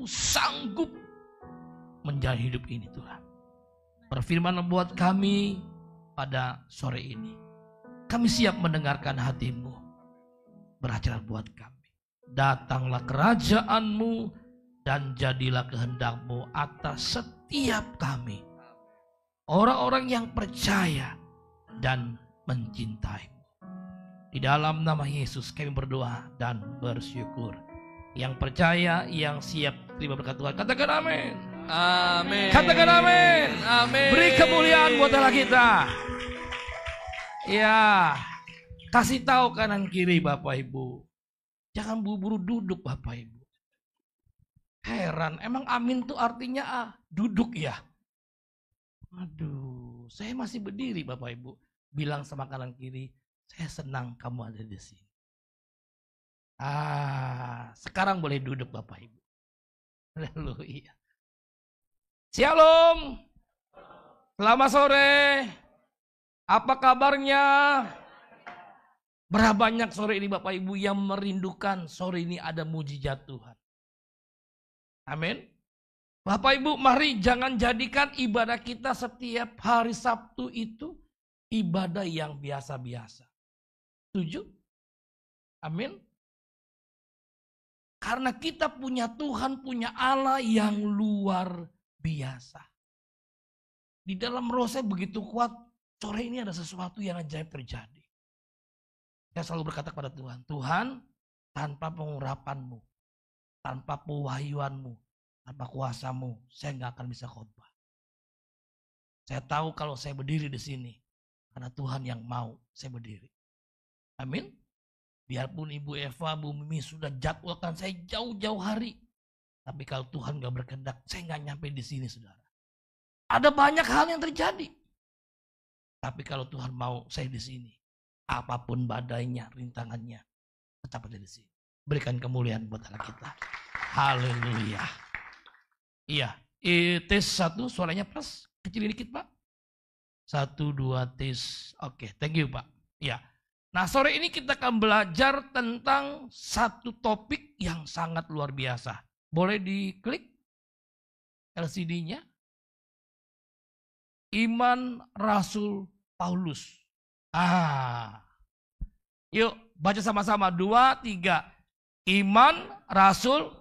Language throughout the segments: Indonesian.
mampu, sanggup menjalani hidup ini Tuhan. Berfirman buat kami pada sore ini. Kami siap mendengarkan hati-Mu. Beracara buat kami. Datanglah kerajaan-Mu dan jadilah kehendak-Mu atas setiap kami. Orang-orang yang percaya dan mencintai-Mu. Di dalam nama Yesus kami berdoa dan bersyukur. Yang percaya, yang siap terima berkat Tuhan, katakan amin. Amin. Katakan amin. Amin. Beri kemuliaan buat Allah kita. Ya, kasih tahu kanan kiri Bapak Ibu. Jangan buru-buru duduk Bapak Ibu. Heran, emang amin tuh artinya duduk ya? Aduh, saya masih berdiri Bapak Ibu. Bilang sama kanan kiri, saya senang kamu ada di sini. Sekarang boleh duduk Bapak Ibu. Haleluya. Shalom. Selamat sore. Apa kabarnya? Berapa banyak sore ini Bapak Ibu yang merindukan sore ini ada mujizat Tuhan. Amin. Bapak Ibu, mari jangan jadikan ibadah kita setiap hari Sabtu itu ibadah yang biasa-biasa. Setuju? Amin. Karena kita punya Tuhan, punya Allah yang luar biasa. Di dalam roh saya begitu kuat, sore ini ada sesuatu yang ajaib terjadi. Saya selalu berkata kepada Tuhan, Tuhan, tanpa pengurapan-Mu, tanpa pewahyuan-Mu, tanpa kuasa-Mu, saya nggak akan bisa khotbah. Saya tahu kalau saya berdiri di sini, karena Tuhan yang mau saya berdiri. Amin. Biarpun Ibu Eva, Bu Mimi sudah jadwalkan saya jauh-jauh hari. Tapi kalau Tuhan gak berkehendak, saya gak nyampe di sini saudara. Ada banyak hal yang terjadi. Tapi kalau Tuhan mau saya di sini. Apapun badainya, rintangannya, tetap ada di sini. Berikan kemuliaan buat Allah kita. Haleluya. Iya, tes 1 suaranya plus. Kecilin dikit Pak. 1, 2, tes. Oke, thank you Pak. Iya. Nah sore ini kita akan belajar tentang satu topik yang sangat luar biasa. Boleh diklik LCD-nya. Iman Rasul Paulus. Yuk baca sama-sama. 2, 3. Iman Rasul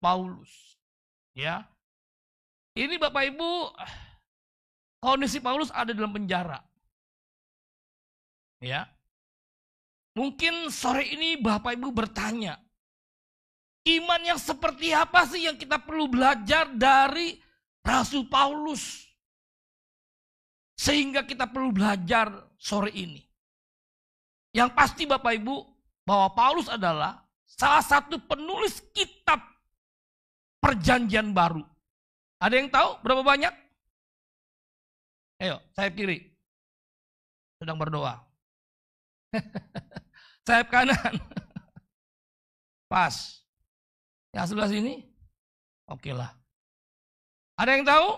Paulus. Ya. Ini Bapak Ibu, kondisi Paulus ada dalam penjara. Ya. Mungkin sore ini Bapak Ibu bertanya, iman yang seperti apa sih yang kita perlu belajar dari Rasul Paulus? Sehingga kita perlu belajar sore ini. Yang pasti Bapak Ibu, bahwa Paulus adalah salah satu penulis kitab Perjanjian Baru. Ada yang tahu berapa banyak? Ayo, sayap kiri. Sedang berdoa. Sayap kanan. Pas. Yang sebelah sini? Oke lah. Ada yang tahu?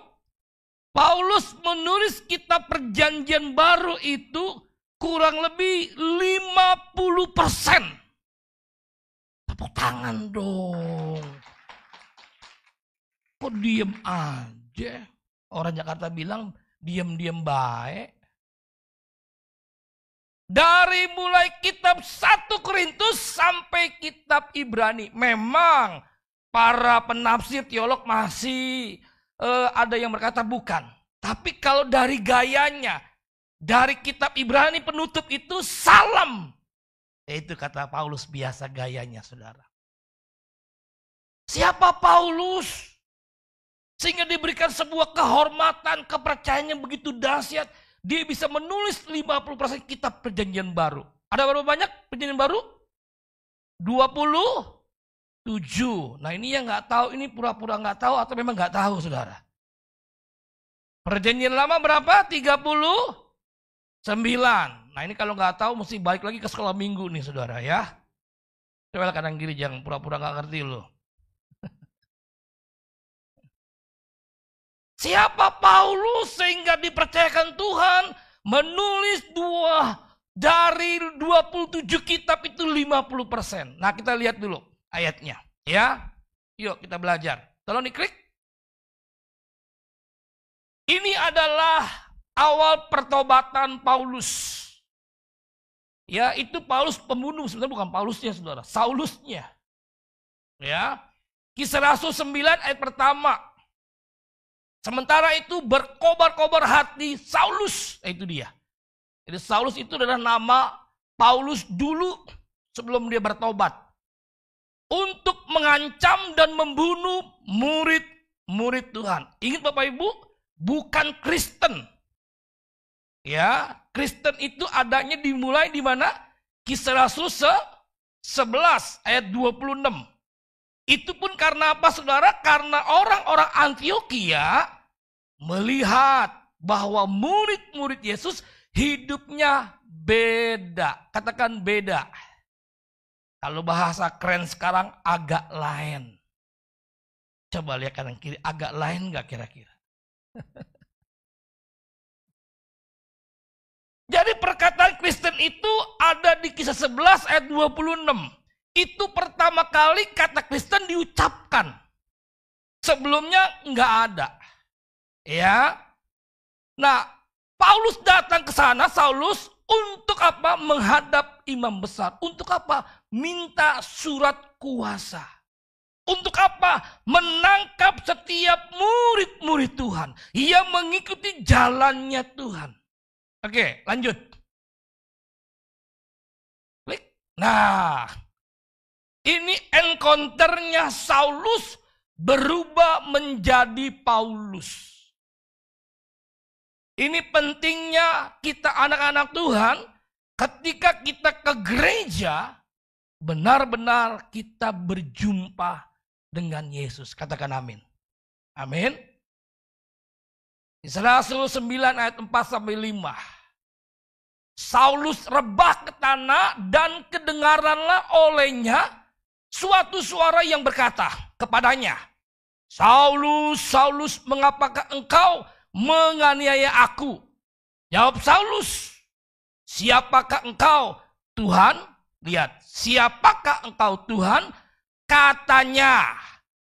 Paulus menulis kitab Perjanjian Baru itu kurang lebih 50%. Tepuk tangan dong. Kok diem aja? Orang Jakarta bilang diem-diem baik. Dari mulai kitab 1 Korintus sampai kitab Ibrani. Memang para penafsir teolog masih ada yang berkata bukan. Tapi kalau dari gayanya, dari kitab Ibrani penutup itu salam. Itu kata Paulus biasa gayanya saudara. Siapa Paulus? Sehingga diberikan sebuah kehormatan, kepercayaan yang begitu dahsyat. Dia bisa menulis 50% kitab Perjanjian Baru. Ada berapa banyak Perjanjian Baru? 27. Nah ini yang nggak tahu, ini pura-pura nggak tahu atau memang nggak tahu saudara. Perjanjian Lama berapa? 39. Nah ini kalau nggak tahu mesti balik lagi ke sekolah minggu nih saudara ya. Coba kanan kiri jangan pura-pura nggak ngerti loh. Siapa Paulus sehingga dipercayakan Tuhan menulis dari 27 kitab itu 50%. Nah kita lihat dulu ayatnya ya. Yuk kita belajar. Tolong diklik. Ini adalah awal pertobatan Paulus. Ya, itu Paulus pembunuh, sebenarnya bukan Paulusnya, saudara. Saulusnya. Ya, Kisah Rasul 9 ayat pertama. Sementara itu berkobar-kobar hati Saulus. Itu dia. Jadi Saulus itu adalah nama Paulus dulu sebelum dia bertobat. Untuk mengancam dan membunuh murid-murid Tuhan. Ingat Bapak Ibu, bukan Kristen. Ya, Kristen itu adanya dimulai di mana? Kisah Rasul 11 ayat 26. Itu pun karena apa, saudara? Karena orang-orang Antiokhia melihat bahwa murid-murid Yesus hidupnya beda. Katakan beda. Kalau bahasa keren sekarang agak lain. Coba lihat kanan kiri, agak lain gak kira-kira? Jadi perkataan Kristen itu ada di Kisah 11 ayat 26. Itu pertama kali kata Kristen diucapkan. Sebelumnya nggak ada. Ya. Nah, Paulus datang ke sana, Saulus, untuk apa? Menghadap imam besar. Untuk apa? Minta surat kuasa. Untuk apa? Menangkap setiap murid-murid Tuhan yang mengikuti jalannya Tuhan. Oke, lanjut. Klik. Nah, ini encounternya Saulus berubah menjadi Paulus. Ini pentingnya kita anak-anak Tuhan, ketika kita ke gereja, benar-benar kita berjumpa dengan Yesus. Katakan amin. Amin. Kisah Rasul 9 ayat 4-5. Saulus rebah ke tanah dan kedengaranlah olehnya suatu suara yang berkata kepadanya, Saulus, Saulus, mengapakah engkau menganiaya aku? Jawab Saulus, siapakah engkau, Tuhan? Lihat, siapakah engkau, Tuhan? Katanya,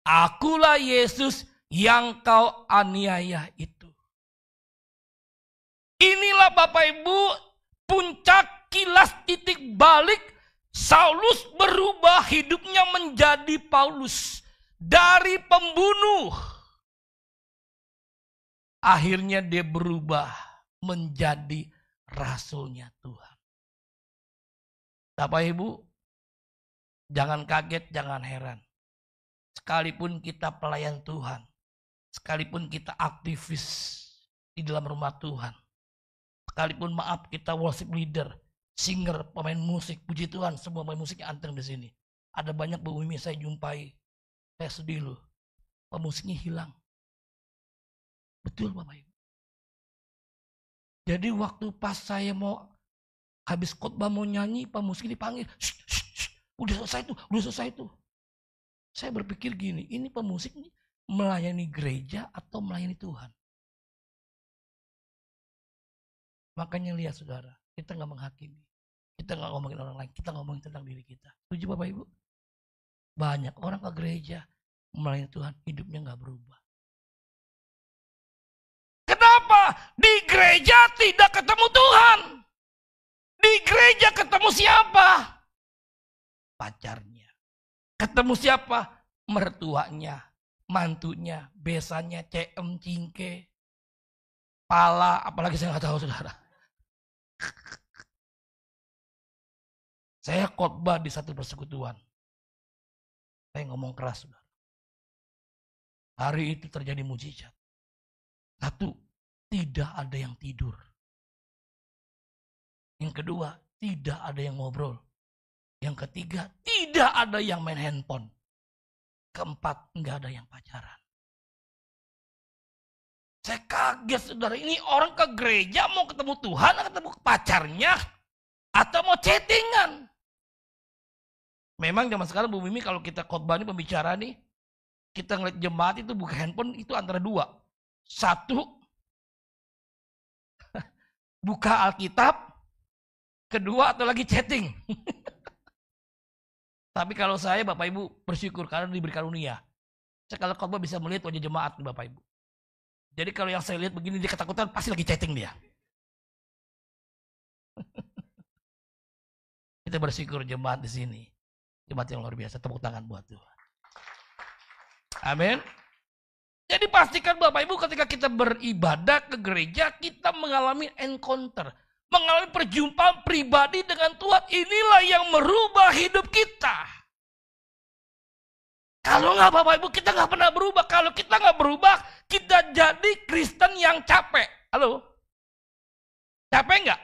akulah Yesus yang kau aniaya itu. Inilah Bapak Ibu, puncak kilas titik balik Saulus berubah hidupnya menjadi Paulus. Dari pembunuh, akhirnya dia berubah menjadi rasulnya Tuhan. Bapak Ibu, jangan kaget, jangan heran. Sekalipun kita pelayan Tuhan, sekalipun kita aktivis di dalam rumah Tuhan, sekalipun maaf kita worship leader, singer, pemain musik, puji Tuhan, semua pemain musik yang anteng di sini. Ada banyak Bu Mimi saya jumpai, saya sedih loh, pemusiknya hilang. Betul Bapak Ibu. Jadi waktu pas saya mau habis khotbah mau nyanyi, pemusik dipanggil, shh, shh, shh, udah selesai tuh. Saya berpikir gini, ini pemusik melayani gereja atau melayani Tuhan? Makanya lihat saudara, kita nggak menghakimi. Kita nggak ngomongin orang lain, kita ngomongin tentang diri kita. Setuju Bapak Ibu? Banyak orang ke gereja, melayani Tuhan, hidupnya nggak berubah. Kenapa? Di gereja tidak ketemu Tuhan. Di gereja ketemu siapa? Pacarnya. Ketemu siapa? Mertuanya, mantunya, besannya, CM, cingke, pala, apalagi saya nggak tahu saudara. Saya khotbah di satu persekutuan. Saya ngomong keras, saudara. Hari itu terjadi mujizat. Satu, tidak ada yang tidur. Yang kedua, tidak ada yang ngobrol. Yang ketiga, tidak ada yang main handphone. Keempat, nggak ada yang pacaran. Saya kaget saudara, ini orang ke gereja mau ketemu Tuhan, ketemu pacarnya, atau mau chattingan. Memang zaman sekarang Bu Mimi kalau kita khotbah ini pembicara nih, kita ngeliat jemaat itu buka handphone itu antara dua. Satu, buka Alkitab. Kedua, atau lagi chatting. Tapi kalau saya Bapak Ibu bersyukur karena diberi karunia. Saya kalau khotbah bisa melihat wajah jemaat Bapak Ibu. Jadi kalau yang saya lihat begini dia ketakutan pasti lagi chatting dia. Kita bersyukur jemaat di sini. Jemaat yang luar biasa, tepuk tangan buat Tuhan. Amin. Jadi pastikan Bapak Ibu ketika kita beribadah ke gereja, kita mengalami encounter. Mengalami perjumpaan pribadi dengan Tuhan. Inilah yang merubah hidup kita. Kalau nggak Bapak Ibu, kita nggak pernah berubah. Kalau kita nggak berubah, kita jadi Kristen yang capek. Halo? Capek nggak?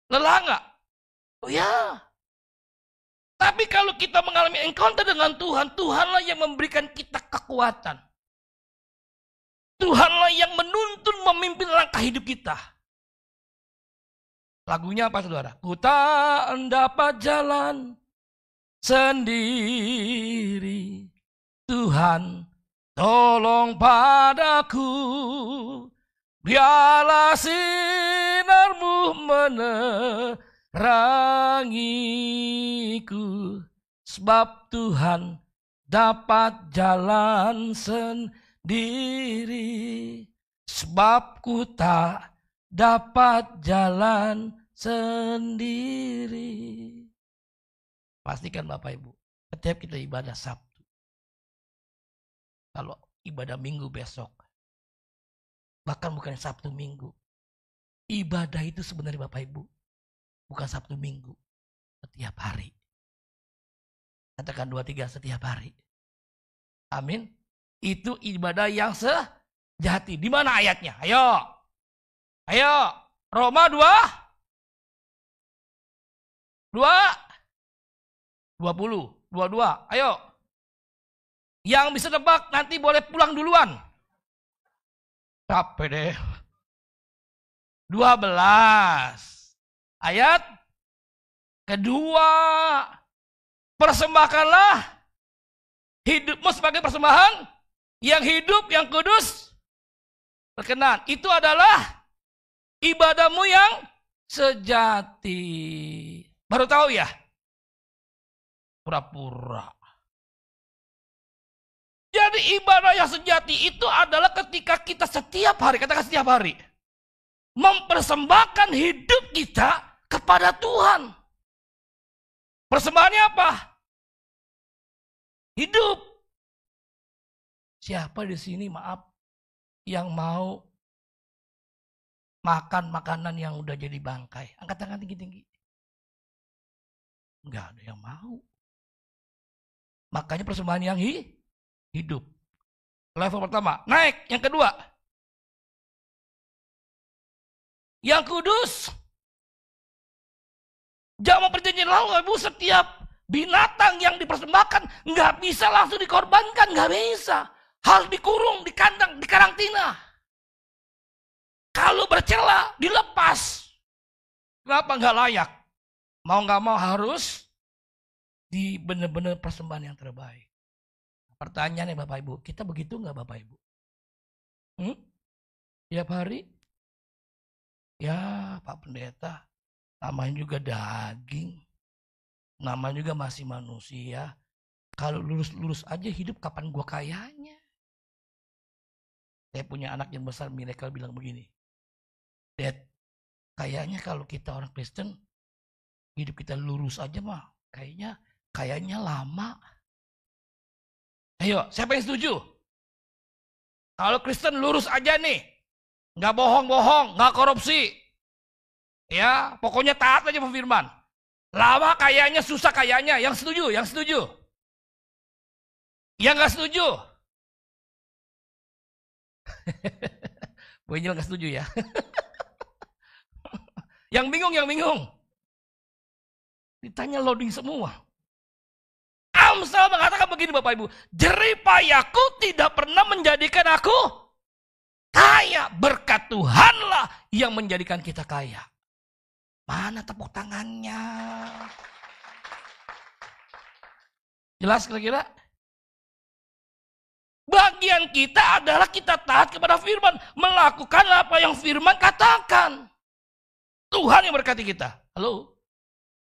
Lelah nggak? Oh ya. Tapi kalau kita mengalami encounter dengan Tuhan, Tuhanlah yang memberikan kita kekuatan. Tuhanlah yang menuntun, memimpin langkah hidup kita. Lagunya apa saudara? Ku tak dapat jalan sendiri. Tuhan tolong padaku. Biarlah sinarmu menerangiku. Sebab Tuhan dapat jalan sendiri. Sebab ku tak dapat jalan sendiri. Pastikan Bapak Ibu, setiap kita ibadah Sabtu. Kalau ibadah Minggu besok, bahkan bukan Sabtu Minggu. Ibadah itu sebenarnya Bapak Ibu, bukan Sabtu Minggu, setiap hari. Katakan 2-3 setiap hari. Amin. Itu ibadah yang sejati. Di mana ayatnya? Ayo. Ayo. Roma 22. Ayo. Yang bisa nebak nanti boleh pulang duluan. Capek deh. 12. Ayat kedua. Persembahkanlah hidupmu sebagai persembahan yang hidup, yang kudus, berkenan. Itu adalah ibadahmu yang sejati. Baru tahu ya? Pura-pura. Jadi ibadah yang sejati itu adalah ketika kita setiap hari, katakan setiap hari, mempersembahkan hidup kita kepada Tuhan. Persembahannya apa? Hidup. Siapa di sini maaf yang mau makan makanan yang udah jadi bangkai? Angkat tangan tinggi-tinggi. Enggak ada yang mau. Makanya persembahan yang hidup. Level pertama, naik. Yang kedua, yang kudus. Zaman perjanjian lalu, Ibu, setiap binatang yang dipersembahkan nggak bisa langsung dikorbankan, nggak bisa. Harus dikurung, di kandang, di karantina. Kalau bercela, dilepas. Kenapa nggak layak? Mau nggak mau harus di benar-benar persembahan yang terbaik. Pertanyaannya Bapak Ibu, kita begitu nggak Bapak Ibu? Tiap hari? Ya Pak Pendeta, namanya juga daging. Namanya juga masih manusia. Kalau lurus-lurus aja hidup kapan gua kayanya? Saya punya anak yang besar, Miracle bilang begini. Dad, kayaknya kalau kita orang Kristen, hidup kita lurus aja mah. Kayaknya lama. Ayo, siapa yang setuju? Kalau Kristen lurus aja nih. Nggak bohong-bohong, nggak korupsi. Ya, pokoknya taat aja sama firman. Lama kayaknya, susah kayaknya. Yang setuju, yang setuju. Yang nggak setuju. Bu Angel nggak setuju ya. Yang bingung, yang bingung. Ditanya loading semua. Amsal mengatakan begini Bapak Ibu. Jerih payahku tidak pernah menjadikan aku kaya. Berkat Tuhanlah yang menjadikan kita kaya. Mana tepuk tangannya? Jelas kira-kira? Bagian kita adalah kita taat kepada firman. Melakukan apa yang firman katakan. Tuhan yang berkati kita. Halo?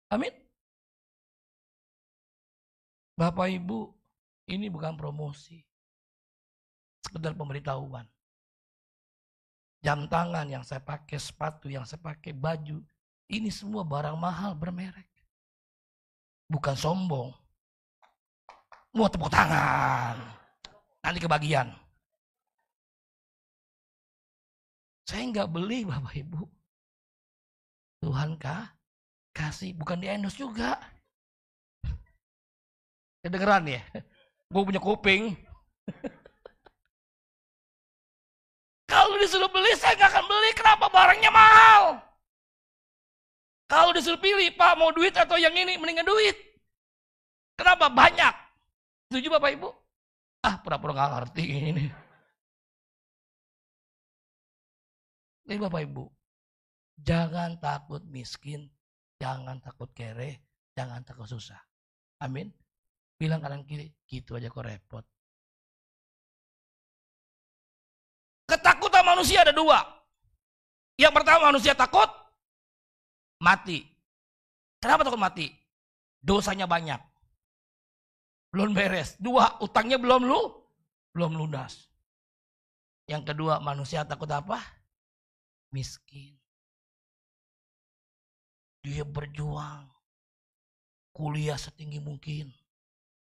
Amin? Bapak Ibu, Ini bukan promosi. Sekedar pemberitahuan. Jam tangan yang saya pakai, sepatu yang saya pakai, baju. Ini semua barang mahal bermerek. Bukan sombong. Mau tepuk tangan. Nanti kebagian. Saya nggak beli Bapak Ibu. Tuhan kasih. Bukan di endorse juga. Kedengeran ya? Gue punya kuping. Kalau disuruh beli, saya nggak akan beli. Kenapa? Barangnya mahal. Kalau disuruh pilih, Pak mau duit atau yang ini, mendingan duit. Kenapa? Banyak. Setuju Bapak Ibu? Pura-pura nggak ngerti ini. Ini Bapak Ibu, jangan takut miskin, jangan takut kere, jangan takut susah. Amin. Bilang kanan kiri, gitu aja kok repot. Ketakutan manusia ada dua. Yang pertama manusia takut mati. Kenapa takut mati? Dosanya banyak. Belum beres. Dua, utangnya belum lunas. Yang kedua, manusia takut apa? Miskin. Dia berjuang. Kuliah setinggi mungkin.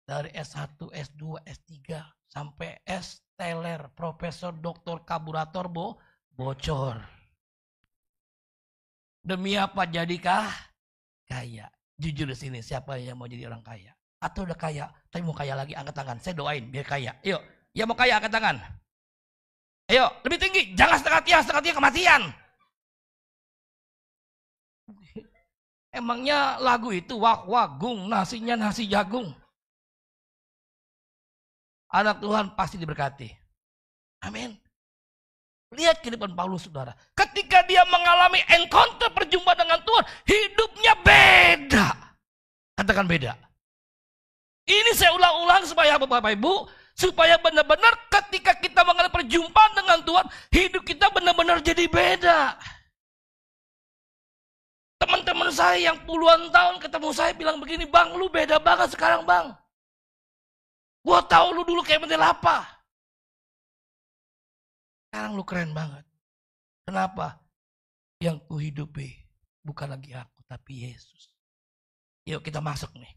Dari S1, S2, S3 sampai S teler, profesor, doktor, kaburator, bocor. Demi apa jadikah? Kaya. Jujur di sini, siapa yang mau jadi orang kaya? Atau udah kaya, tapi mau kaya lagi, angkat tangan. Saya doain biar kaya. Yuk, yang mau kaya angkat tangan. Ayo, lebih tinggi. Jangan setengah tiang kematian. Emangnya lagu itu wagung, nasinya nasi jagung. Anak Tuhan pasti diberkati. Amin. Lihat kehidupan Paulus, saudara. Ketika dia mengalami encounter perjumpaan dengan Tuhan, hidupnya beda. Katakan beda. Ini saya ulang-ulang supaya Bapak Ibu, supaya benar-benar ketika kita mengalami perjumpaan dengan Tuhan, hidup kita benar-benar jadi beda. Teman-teman saya yang puluhan tahun ketemu saya bilang begini, Bang, lu beda banget sekarang, Bang. Gua tahu lu dulu kayak model apa. Sekarang lu keren banget. Kenapa? Yang kuhidupi bukan lagi aku, tapi Yesus. Yuk kita masuk nih.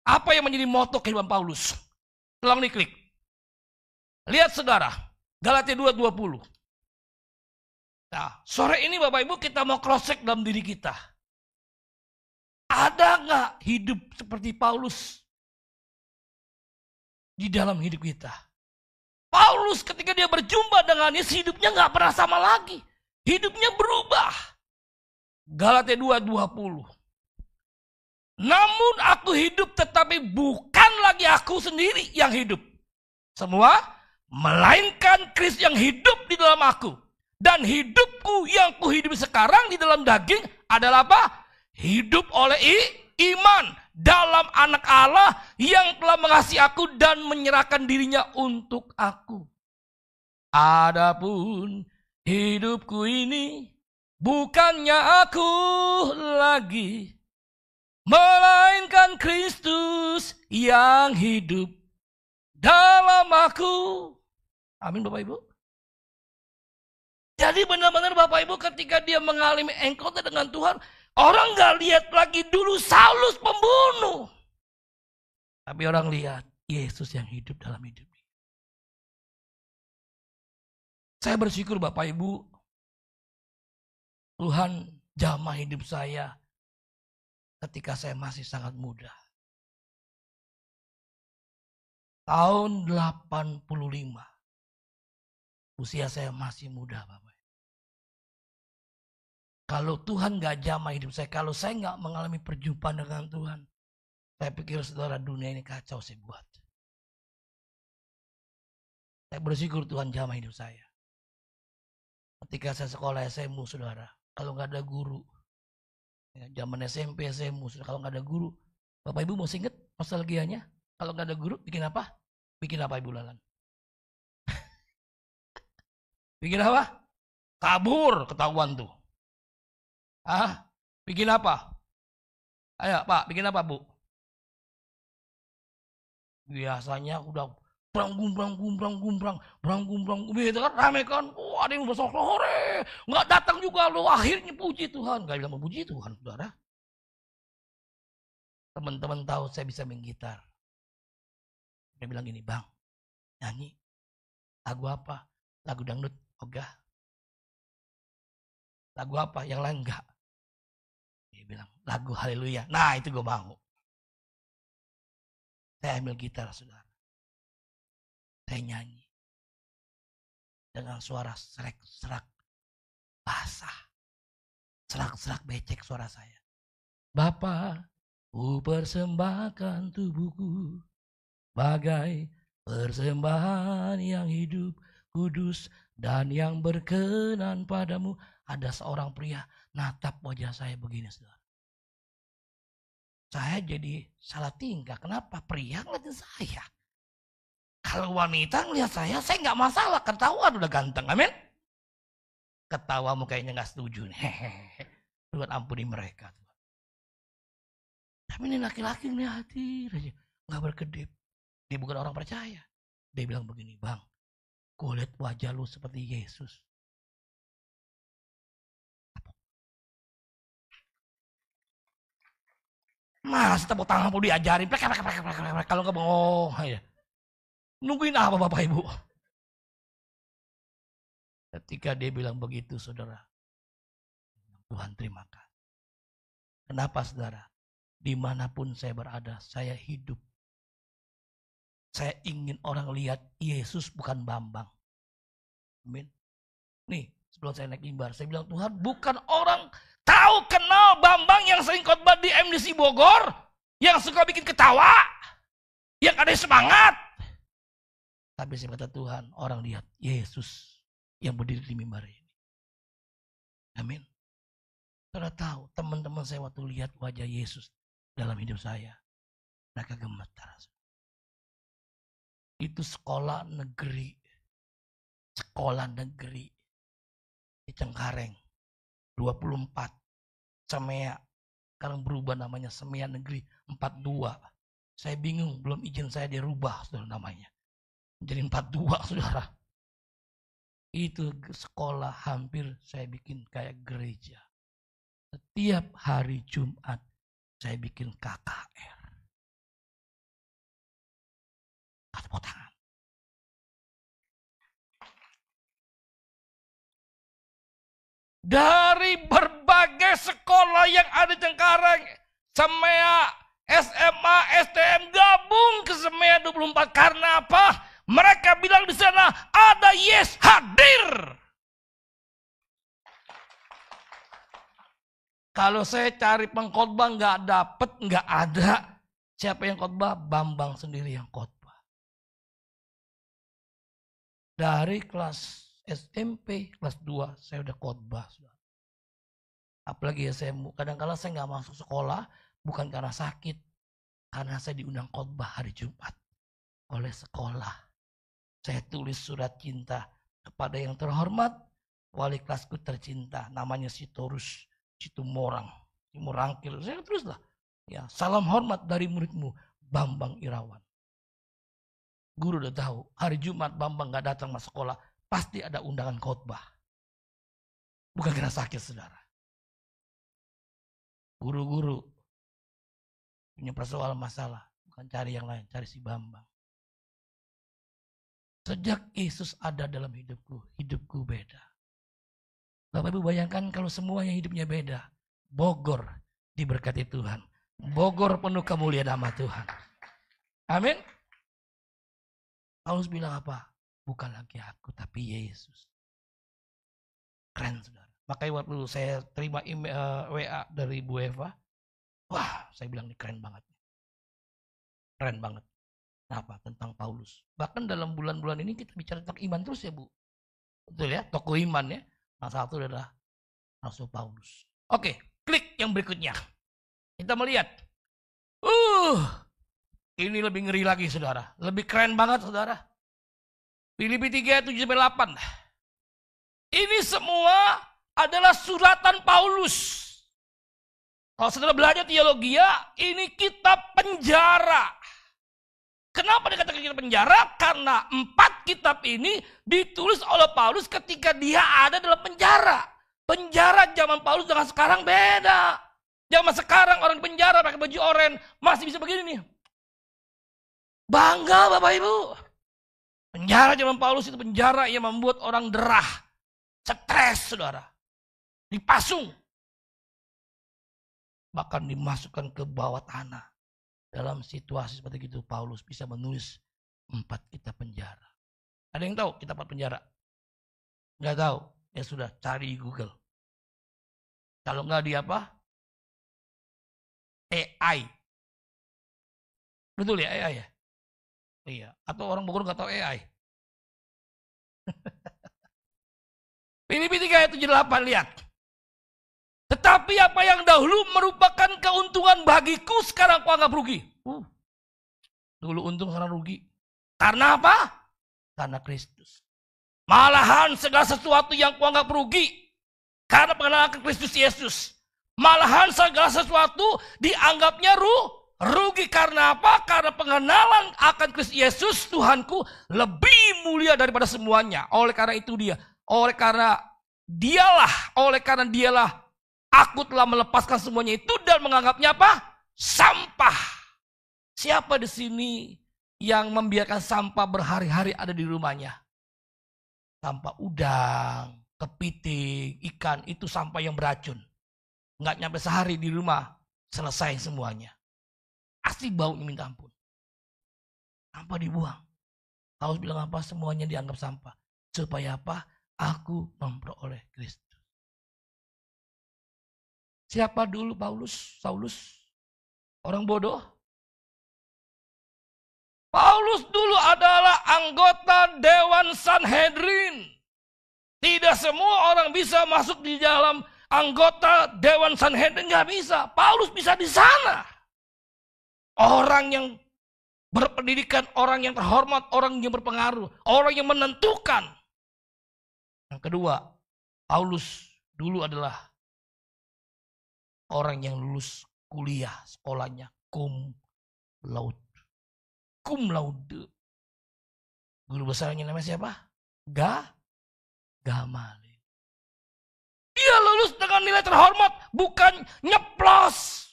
Apa yang menjadi moto kehidupan Paulus? Tolong diklik. Lihat saudara, Galatia 2:20. Nah, sore ini Bapak Ibu kita mau cross check dalam diri kita. Ada nggak hidup seperti Paulus di dalam hidup kita? Paulus ketika dia berjumpa dengan Yesus, hidupnya nggak pernah sama lagi. Hidupnya berubah. Galatia 2:20. Namun aku hidup tetapi bukan lagi aku sendiri yang hidup. Semua melainkan Kristus yang hidup di dalam aku. Dan hidupku yang kuhidupi sekarang di dalam daging adalah apa? Hidup oleh iman dalam anak Allah yang telah mengasihi aku dan menyerahkan dirinya untuk aku. Adapun hidupku ini bukannya aku lagi, melainkan Kristus yang hidup dalam aku. Amin Bapak Ibu. Jadi benar-benar Bapak Ibu ketika dia mengalami encounter dengan Tuhan, orang gak lihat lagi dulu Saulus pembunuh. Tapi orang lihat Yesus yang hidup dalam hidupnya. Saya bersyukur Bapak Ibu, Tuhan jamah hidup saya ketika saya masih sangat muda. Tahun 85. Usia saya masih muda Bapak. Kalau Tuhan gak jamah hidup saya, kalau saya gak mengalami perjumpaan dengan Tuhan, saya pikir saudara dunia ini kacau saya buat. Saya bersyukur Tuhan jamah hidup saya. Ketika saya sekolah SMU saudara, kalau gak ada guru, zaman SMP, SMU, kalau nggak ada guru, Bapak Ibu mau inget nostalgianya? Kalau nggak ada guru, bikin apa? Bikin apa Ibu Lalan? Bikin apa? Kabur, ketahuan tuh. Bikin apa? Ayo Pak, bikin apa Bu? Biasanya udah gumbrang, gitu kan, rame kan. Oh, ada yang besok sore, nggak datang juga lo. Akhirnya puji Tuhan, nggak bilang memuji Tuhan, saudara. Teman-teman tahu saya bisa main gitar. Dia bilang gini, bang, nyanyi lagu apa? Lagu dangdut, ogah. Lagu apa? Yang lain enggak. Dia bilang, lagu haleluya. Nah, itu gue mau. Saya ambil gitar, saudara. Saya nyanyi. Dengan suara serak-serak basah. Serak-serak becek suara saya. Bapa, ku persembahkan tubuhku bagai persembahan yang hidup, kudus, dan yang berkenan padamu. Ada seorang pria natap wajah saya begini, saudara. Saya jadi salah tingkah. Kenapa? Pria ngeliatin saya. Kalau wanita ngeliat saya nggak masalah. Ketahuan udah ganteng, amin. Ketawamu kayaknya nggak setuju nih. Tuhan ampuni mereka. Tapi ini laki-laki ngeliatin aja, nggak berkedip. Dia bukan orang percaya. Dia bilang begini, bang, kulit wajah lu seperti Yesus. Mas, tepuk tangan perlu diajarin. Kalau nggak bohong aja. Nungguin apa Bapak Ibu? Ketika dia bilang begitu, saudara, Tuhan terima kasih. Kenapa, saudara? Dimanapun saya berada, saya hidup. Saya ingin orang lihat Yesus bukan Bambang. Amin. Nih, sebelum saya naik mimbar, saya bilang, Tuhan, bukan orang tahu kenal Bambang yang sering khotbah di MDC Bogor, yang suka bikin ketawa, yang ada semangat. Tapi saya kata Tuhan, orang lihat Yesus yang berdiri di mimbar ini. Amin. Saudara tahu, teman-teman saya waktu lihat wajah Yesus dalam hidup saya, mereka gemetar. Itu sekolah negeri di Cengkareng, 24, Semea, sekarang berubah namanya Semea Negeri 42. Saya bingung, belum izin saya dirubah, saudara, namanya jadi 42, saudara. Itu sekolah hampir saya bikin kayak gereja. Setiap hari Jumat saya bikin KKR. Tepuk tangan. Dari berbagai sekolah yang ada di Cengkareng, Semea, SMA, STM gabung ke Semea 24. Karena apa? Mereka bilang di sana ada Yes hadir. Kalau saya cari pengkhotbah nggak dapet, nggak ada. Siapa yang khotbah? Bambang sendiri yang khotbah. Dari kelas SMP, kelas 2 saya udah khotbah. Apalagi SMU. Kadang-kadang saya nggak masuk sekolah bukan karena sakit, karena saya diundang khotbah hari Jumat oleh sekolah. Saya tulis surat cinta kepada yang terhormat, wali kelasku tercinta, namanya Sitorus Citumorang, Timurangkil. Saya teruslah, ya, salam hormat dari muridmu Bambang Irawan. Guru udah tahu, hari Jumat Bambang nggak datang masuk sekolah, pasti ada undangan khotbah. Bukan karena sakit, saudara. Guru-guru punya persoalan masalah, bukan cari yang lain, cari si Bambang. Sejak Yesus ada dalam hidupku beda. Bapak Ibu bayangkan kalau semuanya hidupnya beda. Bogor diberkati Tuhan. Bogor penuh kemuliaan nama Tuhan. Amin. Paulus bilang apa? Bukan lagi aku tapi Yesus. Keren, saudara. Makanya waktu saya terima WA dari Bu Eva. Wah, saya bilang ini keren banget. Keren banget. Kenapa? Tentang Paulus. Bahkan dalam bulan-bulan ini kita bicara tentang iman terus ya, Bu. Betul ya, tokoh iman ya. Nah, satu adalah Rasul Paulus. Oke, klik yang berikutnya. Kita melihat. Ini lebih ngeri lagi, saudara. Lebih keren banget, saudara. Filipi 3, 7-8. Ini semua adalah suratan Paulus. Kalau saudara belajar teologi, ini kitab penjara. Kenapa dikatakan kitab penjara? Karena 4 kitab ini ditulis oleh Paulus ketika dia ada dalam penjara. Penjara zaman Paulus dengan sekarang beda. Zaman sekarang orang di penjara pakai baju oranye masih bisa begini nih. Bangga Bapak Ibu. Penjara zaman Paulus itu penjara yang membuat orang derah. Stres saudara. Dipasung. Bahkan dimasukkan ke bawah tanah. Dalam situasi seperti itu Paulus bisa menulis 4 kitab penjara. Ada yang tahu kitab penjara? Enggak tahu. Ya sudah, cari di Google. Kalau enggak di apa? AI. Betul ya AI ya? Iya. Atau orang Bogor enggak tahu AI? Filipi 3 ayat 7-8 lihat. Tetapi apa yang dahulu merupakan keuntungan bagiku sekarang aku anggap rugi. Dulu untung sekarang rugi. Karena apa? Karena Kristus. Malahan segala sesuatu yang kuanggap rugi karena pengenalan akan Kristus Yesus. Malahan segala sesuatu dianggapnya rugi karena apa? Karena pengenalan akan Kristus Yesus Tuhanku lebih mulia daripada semuanya. Oleh karena itu oleh karena dialah aku telah melepaskan semuanya itu dan menganggapnya apa? Sampah. Siapa di sini yang membiarkan sampah berhari-hari ada di rumahnya? Sampah udang, kepiting, ikan, itu sampah yang beracun. Nggak nyampe sehari di rumah, selesai semuanya. Asli baunya minta ampun. Sampah dibuang. Paulus bilang apa? Semuanya dianggap sampah. Supaya apa? Aku memperoleh Kristus. Siapa dulu Saulus? Orang bodoh? Paulus dulu adalah anggota Dewan Sanhedrin. Tidak semua orang bisa masuk di dalam anggota Dewan Sanhedrin, nggak bisa. Paulus bisa di sana. Orang yang berpendidikan, orang yang terhormat, orang yang berpengaruh, orang yang menentukan. Yang kedua, Paulus dulu adalah orang yang lulus kuliah, sekolahnya cum laude. Cum laude. Guru besarnya namanya siapa? Gamaliel. Dia lulus dengan nilai terhormat, bukan nyeplos.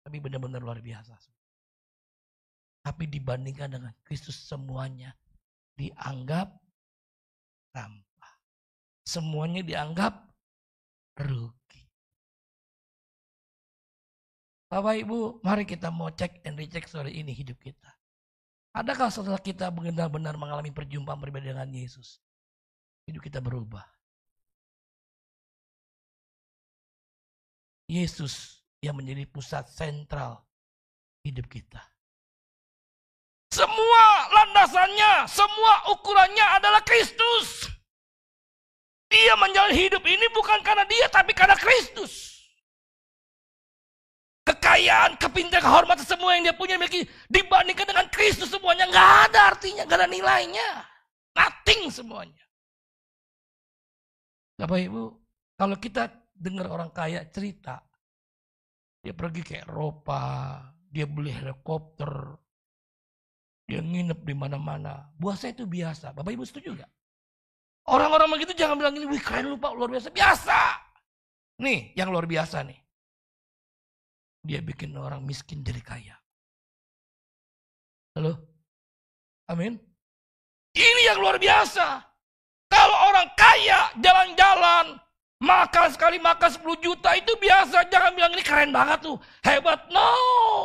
Tapi benar-benar luar biasa. Tapi dibandingkan dengan Kristus semuanya dianggap sampah. Semuanya dianggap rugi. Bapak Ibu, mari kita mau cek and recheck sore ini hidup kita. Adakah setelah kita benar-benar mengalami perjumpaan berbeda dengan Yesus, hidup kita berubah? Yesus yang menjadi pusat sentral hidup kita. Semua landasannya, semua ukurannya adalah Kristus. Dia menjalani hidup ini bukan karena dia, tapi karena Kristus. Kekayaan, kepintaran, kehormatan semua yang dia punya miliki dibandingkan dengan Kristus semuanya nggak ada artinya, nggak ada nilainya, nothing semuanya. Bapak Ibu, kalau kita dengar orang kaya cerita, dia pergi ke Eropa, dia beli helikopter, dia nginep di mana-mana. Buat saya itu biasa. Bapak Ibu setuju nggak? Orang-orang begitu jangan bilang ini, wih keren lu Pak, luar biasa. Biasa. Nih, yang luar biasa nih. Dia bikin orang miskin jadi kaya. Halo? Amin? Ini yang luar biasa. Kalau orang kaya jalan-jalan, makan sekali makan 10 juta itu biasa. Jangan bilang ini keren banget tuh, hebat. No,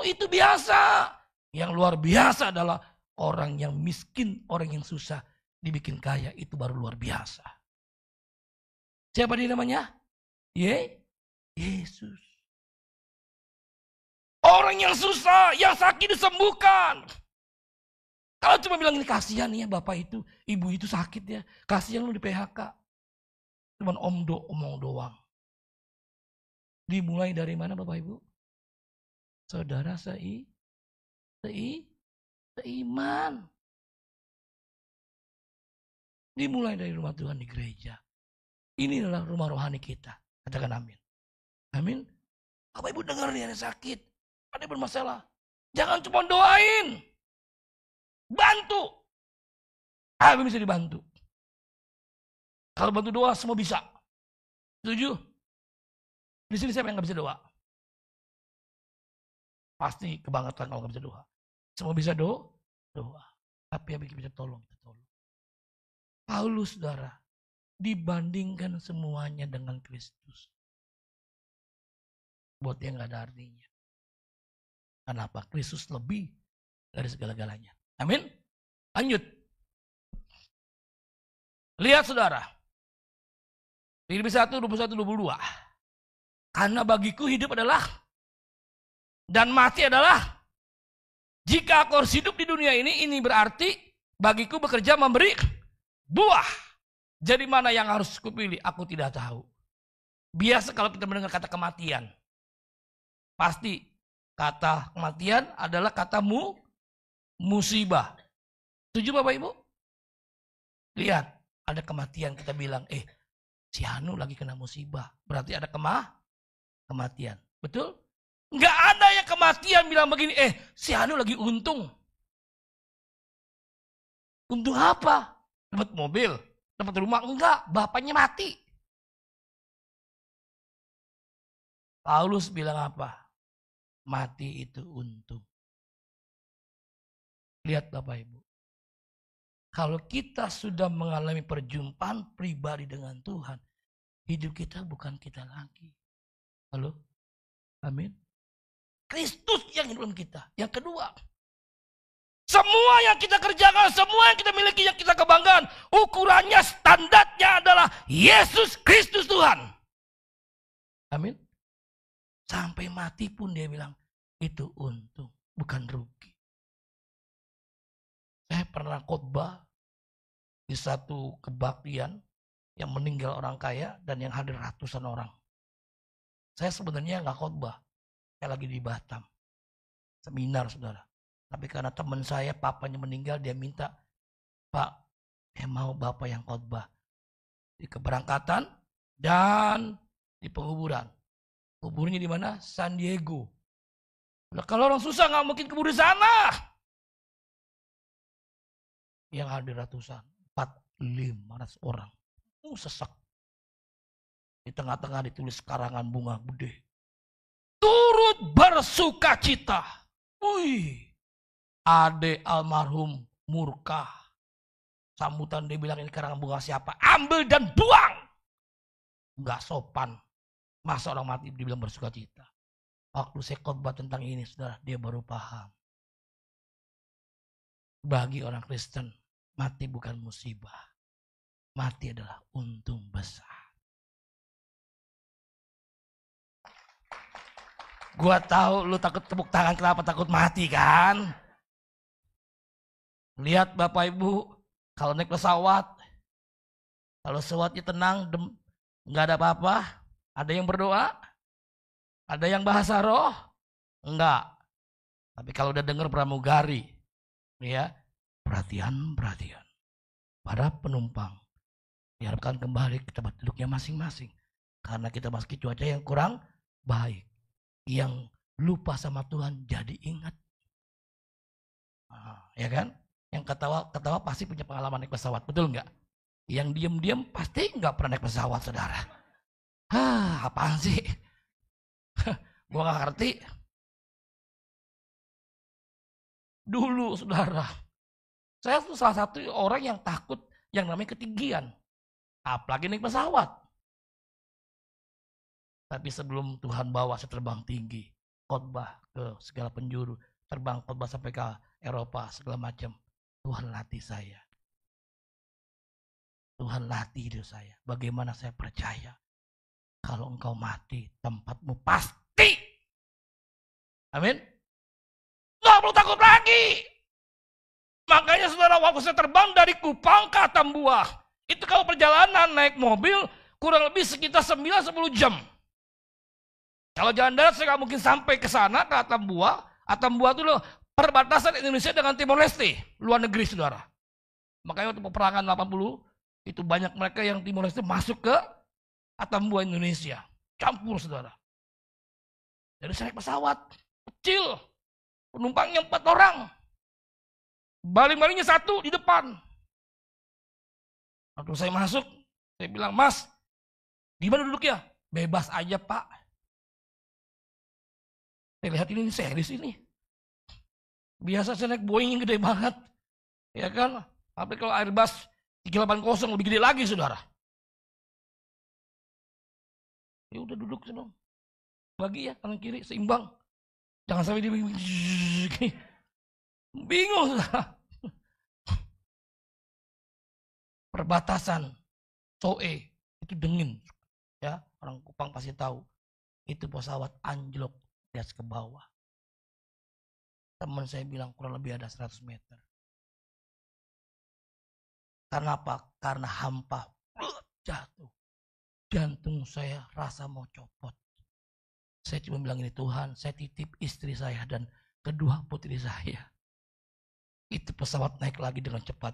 itu biasa. Yang luar biasa adalah orang yang miskin, orang yang susah dibikin kaya, itu baru luar biasa. Siapa dia namanya? Yesus. Orang yang susah, yang sakit disembuhkan. Kalau cuma bilang ini kasihan ya bapak itu, ibu itu sakit ya, kasihan lu di PHK. Cuman omong doang. Dimulai dari mana bapak ibu? Saudara seiman. Dimulai dari rumah Tuhan di gereja. Ini adalah rumah rohani kita. Katakan amin. Amin. Bapak ibu dengar nih ada sakit, ada bermasalah. Jangan cuma doain. Bantu. Apa bisa dibantu? Kalau bantu doa semua bisa. Setuju? Di sini siapa yang gak bisa doa? Pasti kebangetan kalau gak bisa doa. Semua bisa doa. Tapi yang bisa tolong, kita tolong. Paulus, saudara, dibandingkan semuanya dengan Kristus. Buat dia gak ada artinya. Kenapa? Kristus lebih dari segala-galanya. Amin. Lanjut. Lihat saudara. Filipi 1, 21, 22. Karena bagiku hidup adalah dan mati adalah. Jika aku harus hidup di dunia ini berarti bagiku bekerja memberi buah. Jadi mana yang harus kupilih? Aku tidak tahu. Biasa kalau kita mendengar kata kematian. Pasti kata kematian adalah kata musibah. Setuju Bapak Ibu? Lihat, ada kematian kita bilang, si Hanu lagi kena musibah. Berarti ada kematian. Betul? Enggak ada yang kematian bilang begini, si Hanu lagi untung. Untung apa? Dapat mobil, dapat rumah. Enggak, bapaknya mati. Paulus bilang apa? Mati itu untung. Lihat Bapak Ibu. Kalau kita sudah mengalami perjumpaan pribadi dengan Tuhan, hidup kita bukan kita lagi. Halo? Amin. Kristus yang hidup dalam kita. Yang kedua, semua yang kita kerjakan, semua yang kita miliki, yang kita kebanggaan, ukurannya, standarnya adalah Yesus Kristus Tuhan. Amin. Sampai mati pun dia bilang, itu untung, bukan rugi. Saya pernah khotbah di satu kebaktian yang meninggal orang kaya dan yang hadir ratusan orang. Saya sebenarnya nggak khotbah, saya lagi di Batam, seminar saudara. Tapi karena teman saya, papanya meninggal, dia minta, Pak, saya mau Bapak yang khotbah di keberangkatan dan di penguburan. Kuburnya di mana? San Diego. Nah, kalau orang susah nggak mungkin kubur di sana. Yang hadir ratusan, 400-500 orang. Sesak. Di tengah-tengah ditulis karangan bunga gede. Turut bersuka cita. Ade almarhum murka. Sambutan dia bilang, ini karangan bunga siapa? Ambil dan buang. Enggak sopan. Masa orang mati dibilang bersuka cita. Waktu saya khotbah tentang ini, saudara, dia baru paham. Bagi orang Kristen, mati bukan musibah. Mati adalah untung besar. Gua tahu lu takut tepuk tangan, kenapa takut mati kan? Lihat Bapak Ibu, kalau naik pesawat, kalau pesawatnya tenang, nggak ada apa-apa. Ada yang berdoa? Ada yang bahasa roh? Enggak. Tapi kalau udah dengar pramugari, ya, perhatian. Para penumpang diharapkan kembali ke tempat duduknya masing-masing. Karena kita masih cuaca yang kurang baik. Yang lupa sama Tuhan jadi ingat. Ya kan? Yang ketawa pasti punya pengalaman naik pesawat, betul enggak? Yang diam-diam pasti enggak pernah naik pesawat, saudara. Apaan sih? Gua gak ngerti. Dulu saudara, saya tuh salah satu orang yang takut yang namanya ketinggian. Apalagi naik pesawat. Tapi sebelum Tuhan bawa saya terbang tinggi, khotbah ke segala penjuru, terbang khotbah sampai ke Eropa, segala macam. Tuhan latih saya. Tuhan latih hidup saya. Bagaimana saya percaya. Kalau engkau mati, tempatmu pasti. Amin. Nggak perlu takut lagi. Makanya saudara, waktu saya terbang dari Kupang ke Atambua, itu kalau perjalanan naik mobil kurang lebih sekitar 9-10 jam. Kalau jalan darat saya nggak mungkin sampai ke sana, ke Atambua. Atambua itu loh perbatasan Indonesia dengan Timor Leste, luar negeri saudara. Makanya waktu peperangan 80, itu banyak mereka yang Timor Leste masuk ke Atambua Indonesia. Campur saudara. Jadi saya naik pesawat kecil. Penumpangnya 4 orang. Baling-balingnya 1 di depan. Waktu saya masuk, saya bilang, Mas, di mana duduknya? Bebas aja, Pak. Saya lihat ini serius ini. Biasa saya naik Boeing yang gede banget. Ya kan? Tapi kalau Airbus 380 lebih gede lagi, saudara. Ya udah duduk dong. Bagi ya kanan kiri seimbang. Jangan sampai dia bingung, saudara. Perbatasan Soe itu dingin. Ya, orang Kupang pasti tahu. Itu pesawat anjlok di atas ke bawah. Teman saya bilang kurang lebih ada 100 meter. Karena apa? Karena hampa jatuh. Jantung saya rasa mau copot. Saya cuma bilang ini, Tuhan, saya titip istri saya dan kedua putri saya. Itu pesawat naik lagi dengan cepat.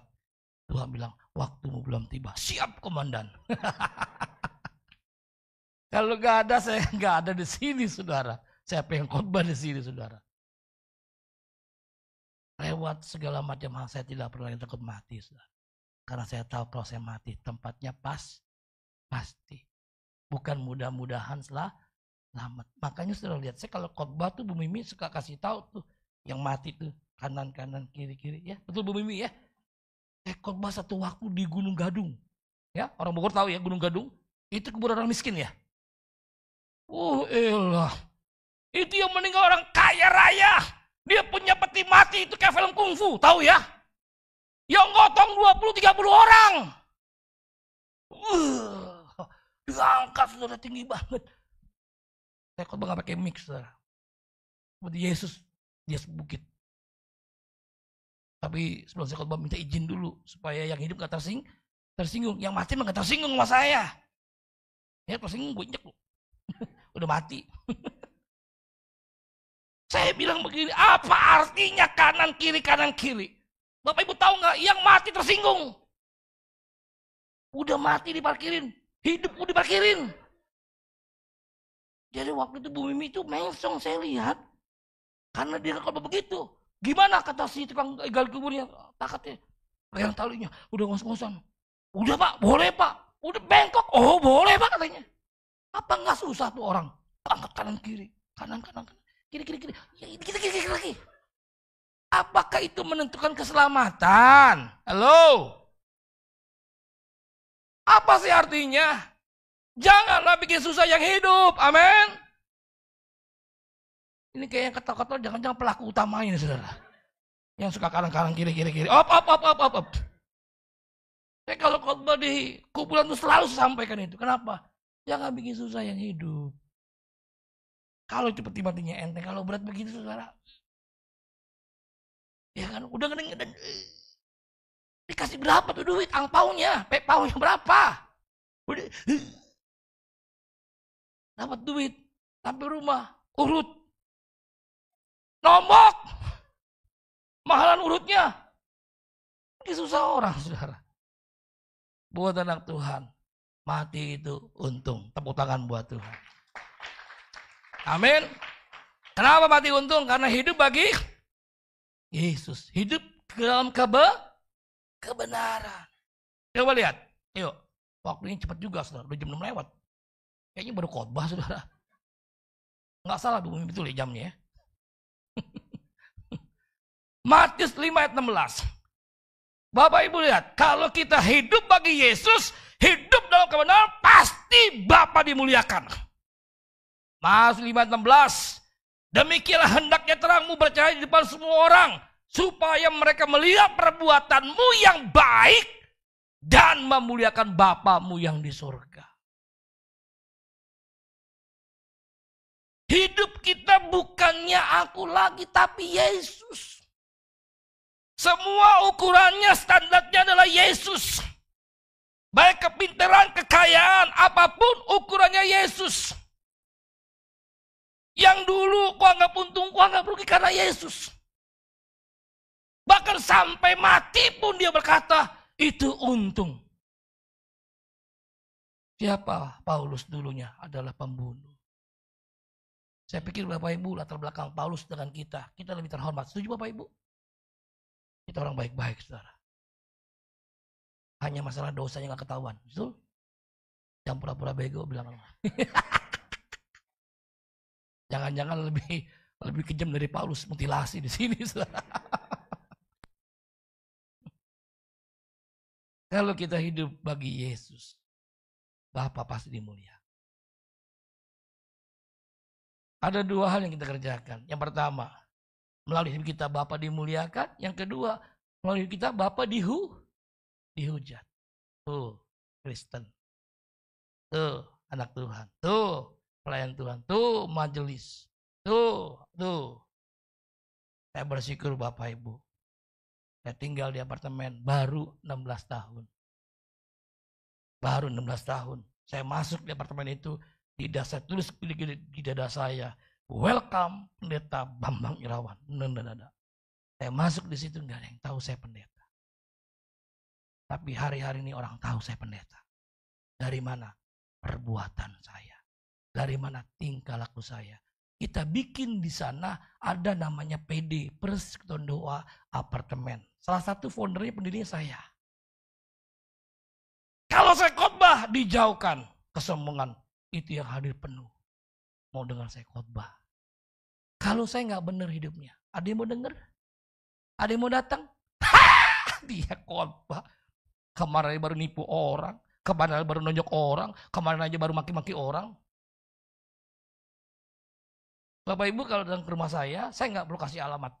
Tuhan bilang, waktumu belum tiba. Siap, komandan. Kalau gak ada, saya gak ada di sini, saudara. Saya pengen khotbah di sini, saudara. Lewat segala macam hal, saya tidak pernah takut mati, saudara. Karena saya tahu kalau saya mati, tempatnya pasti. Bukan mudah-mudahan selamat. Makanya saudara lihat, saya kalau khotbah tuh Bu Mimi suka kasih tahu tuh, yang mati tuh kanan-kanan, kiri-kiri. Ya, betul Bu Mimi ya. Saya khotbah satu waktu di Gunung Gadung. Ya, orang Bogor tahu ya Gunung Gadung. Itu kuburan orang miskin ya. Elah. Itu yang meninggal orang kaya raya. Dia punya peti mati itu kayak film kungfu, tahu ya? Yang gotong 20-30 orang. Diangkat saudara tinggi banget. Saya khotbah gak pakai mic, saudara. Seperti Yesus di atas bukit. Tapi sebelum saya khotbah minta izin dulu supaya yang hidup gak tersinggung. Yang mati mah gak tersinggung sama saya. Ya tersinggung gue injek loh. Udah mati. Saya bilang begini, apa artinya kanan kiri? Bapak Ibu tahu nggak? Yang mati tersinggung. Udah mati diparkirin, hidup udah diparkirin. Jadi waktu itu Bu Mimi itu mengsong saya lihat. Karena dia kalau begitu. Gimana kata si tukang gali kuburnya? Takatnya. Pegang talinya, udah ngos-ngosan. Udah Pak, boleh Pak. Udah bengkok, oh boleh Pak katanya. Apa nggak susah tuh orang? Angkat kanan kiri, kanan kiri. Ya, kiri lagi. Apakah itu menentukan keselamatan? Halo? Apa sih artinya? Janganlah bikin susah yang hidup. Amin. Ini kayak yang kata-kata jangan-jangan pelaku utamanya, saudara. Yang suka kanan kiri. Op. Saya kalau khotbah di kumpulan itu selalu sampaikan itu. Kenapa? Jangan bikin susah yang hidup. Kalau itu peti matinya enteng, kalau berat begitu, saudara. Ya kan, udah ngedeng. Dikasih berapa tuh duit? Angpaunya, paunya berapa? Udah. Dapat duit, sampai rumah, urut. Nombok. Mahalan urutnya. Ini susah orang, saudara. Buat anak Tuhan, mati itu untung. Tepuk tangan buat Tuhan. Amin. Kenapa mati untung? Karena hidup bagi Yesus. Hidup dalam kebenaran. Coba lihat. Yuk. Waktu ini cepat juga, saudara. Udah jam 6 lewat. Kayaknya baru khotbah, saudara. Nggak salah, betul ya jamnya ya. Matius 5 ayat 16. Bapak Ibu lihat, kalau kita hidup bagi Yesus, hidup dalam kebenaran, pasti Bapa dimuliakan. Matius 5 ayat 16. Demikianlah hendaknya terangmu bercahaya di depan semua orang, supaya mereka melihat perbuatanmu yang baik dan memuliakan Bapamu yang di surga. Hidup kita bukannya aku lagi, tapi Yesus. Semua ukurannya, standarnya adalah Yesus. Baik kepintaran, kekayaan, apapun ukurannya Yesus. Yang dulu ku anggap untung, ku anggap rugi karena Yesus. Bahkan sampai mati pun dia berkata, itu untung. Siapa? Paulus dulunya adalah pembunuh. Saya pikir Bapak Ibu latar belakang Paulus dengan kita lebih terhormat. Setuju Bapak Ibu? Kita orang baik-baik, saudara. Hanya masalah dosanya gak ketahuan. Betul? Yang pura-pura bego bilang. Jangan-jangan lebih kejam dari Paulus, mutilasi di sini, saudara. Kalau kita hidup bagi Yesus, Bapa pasti dimuliakan. Ada dua hal yang kita kerjakan. Yang pertama, melalui hidup kita Bapa dimuliakan. Yang kedua, melalui hidup kita Bapa dihujat. Tuh, Kristen. Tuh, anak Tuhan. Tuh, pelayan Tuhan. Tuh, majelis. Tuh. Saya bersyukur Bapak Ibu. Saya tinggal di apartemen baru 16 tahun. Baru 16 tahun. Saya masuk di apartemen itu. Tidak saya tulis di dada saya, welcome pendeta Bambang Irawan. Saya masuk di situ nggak ada yang tahu saya pendeta. Tapi hari-hari ini orang tahu saya pendeta. Dari mana? Perbuatan saya. Dari mana tingkah laku saya. Kita bikin di sana ada namanya PD, Persekutuan Doa Apartemen. Salah satu foundernya pendirinya saya. Kalau saya khotbah dijauhkan kesombongan. Itu yang hadir penuh. Mau dengar saya khotbah. Kalau saya nggak benar hidupnya. Ada yang mau dengar? Ada yang mau datang? Dia khotbah. Kemarin baru nipu orang. Kemarin baru nonjok orang. Kemarin aja baru maki-maki orang. Bapak Ibu kalau datang ke rumah saya nggak perlu kasih alamat.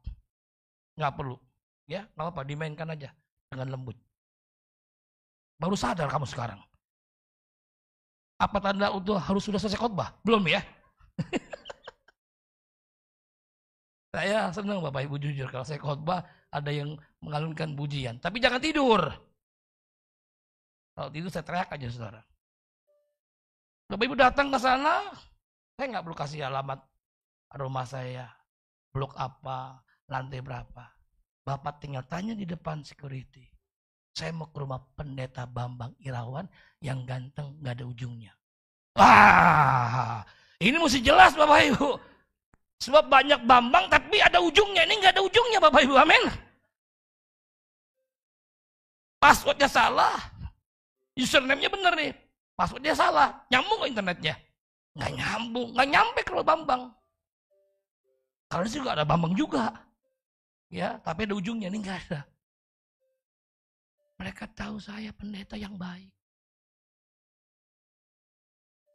Nggak perlu. Ya, nggak apa-apa. Dimainkan aja. Dengan lembut. Baru sadar kamu sekarang. Apa tanda untuk harus sudah selesai khotbah? Belum ya? Saya senang Bapak Ibu jujur kalau saya khotbah ada yang mengalunkan pujian. Tapi jangan tidur. Kalau tidur saya teriak aja saudara. Bapak Ibu datang ke sana, saya nggak perlu kasih alamat rumah saya, blok apa, lantai berapa. Bapak tinggal tanya di depan security. Saya mau ke rumah pendeta Bambang Irawan yang ganteng gak ada ujungnya. Wah, ini mesti jelas Bapak Ibu. Sebab banyak Bambang tapi ada ujungnya. Ini gak ada ujungnya Bapak Ibu, amin. Passwordnya salah. Username-nya bener nih. Passwordnya salah. Nyambung ke internetnya? Gak nyambung, gak nyampe ke Bambang. Karena sih gak ada Bambang juga. Ya, tapi ada ujungnya, ini gak ada. Mereka tahu saya pendeta yang baik.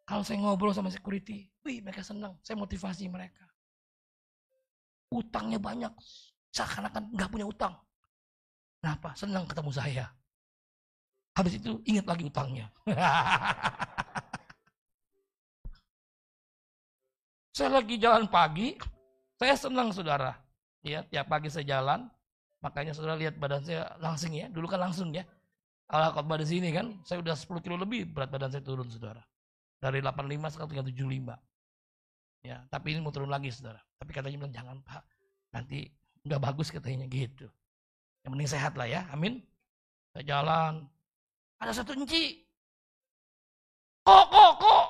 Kalau saya ngobrol sama security, wih mereka senang. Saya motivasi mereka. Utangnya banyak. Seakan-akan nggak punya utang. Kenapa? Senang ketemu saya. Habis itu ingat lagi utangnya. Saya lagi jalan pagi. Saya senang saudara. Ya, tiap pagi saya jalan. Makanya saudara lihat badan saya langsing ya. Dulu kan langsung ya. Kalau khotbah di sini kan, saya udah 10 kilo lebih berat badan saya turun saudara. Dari 85 sekarang tinggal 75. Ya, tapi ini mau turun lagi saudara. Tapi katanya bilang jangan Pak. Nanti nggak bagus katanya gitu. Yang penting sehat lah ya. Amin. Saya jalan. Ada satu enci. Kok.